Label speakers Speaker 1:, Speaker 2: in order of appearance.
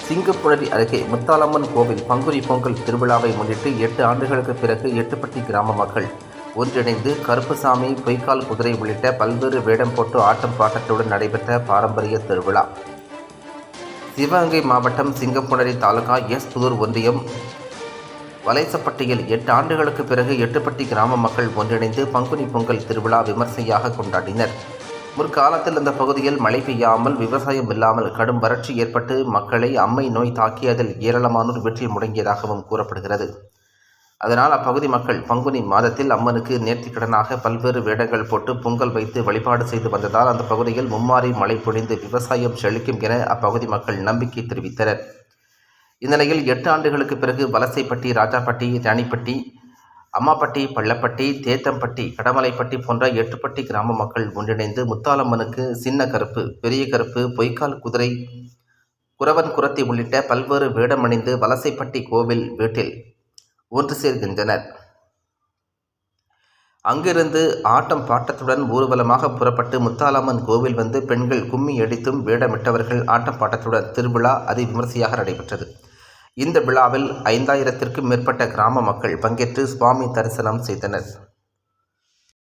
Speaker 1: சிங்கப்புழரி அருகே முத்தாலம்மன் கோவில் பங்குனி பொங்கல் திருவிழாவை முன்னிட்டு 8 ஆண்டுகளுக்கு பிறகு எட்டுப்பட்டி கிராம மக்கள் ஒன்றிணைந்து கருப்புசாமி, பொய்க்கால் குதிரை உள்ளிட்ட பல்வேறு வேடம் போட்டு ஆட்டம் பாட்டத்துடன் நடைபெற்ற பாரம்பரிய திருவிழா. சிவகங்கை மாவட்டம் சிங்கப்புணரி தாலுகா புதூர் ஒன்றியம் வலைசப்பட்டியில் 8 ஆண்டுகளுக்கு பிறகு எட்டுப்பட்டி கிராம மக்கள் ஒன்றிணைந்து பங்குனி பொங்கல் திருவிழா விமர்சையாக கொண்டாடினர். முற்காலத்தில் இந்த பகுதியில் மழை பெய்யாமல், விவசாயம் இல்லாமல் கடும் வறட்சி ஏற்பட்டு மக்களை அம்மை நோய் தாக்கியதில் ஏராளமானோர் வீட்டில் முடங்கியதாகவும் கூறப்படுகிறது. அதனால் அப்பகுதி மக்கள் பங்குனி மாதத்தில் அம்மனுக்கு நேர்த்திக்கடனாக பல்வேறு வேடங்கள் போட்டு பொங்கல் வைத்து வழிபாடு செய்து வந்ததால் அந்த பகுதியில் மும்மாரி மழை பொழிந்து விவசாயம் செழிக்கும் என அப்பகுதி மக்கள் நம்பிக்கை தெரிவித்தனர். இந்நிலையில் 8 ஆண்டுகளுக்கு பிறகு வலசைப்பட்டி, ராஜாப்பட்டி, ராணிப்பட்டி, அம்மாப்பட்டி, பள்ளப்பட்டி, தேத்தம்பட்டி, கடமலைப்பட்டி போன்ற எட்டுப்பட்டி கிராம மக்கள் ஒன்றிணைந்து முத்தாலம்மனுக்கு சின்ன கருப்பு, பெரிய கருப்பு, பொய்க்கால் குதிரை, குறவன் குரத்தி உள்ளிட்ட பல்வேறு வேடமணிந்து வலசைப்பட்டி கோவில் வீட்டில் ஒன்று சேர்கின்றனர். அங்கிருந்து ஆட்டம் பாட்டத்துடன் ஊர்வலமாக புறப்பட்டு முத்தாலம்மன் கோவில் வந்து பெண்கள் கும்மி அடித்தும் வேடமிட்டவர்கள் ஆட்டம் பாட்டத்துடன் திருவிழா அதிவிமர்சையாக நடைபெற்றது. இந்த விழாவில் 5000த்திற்கும் மேற்பட்ட கிராம மக்கள் பங்கேற்று சுவாமி தரிசனம் செய்தனர்.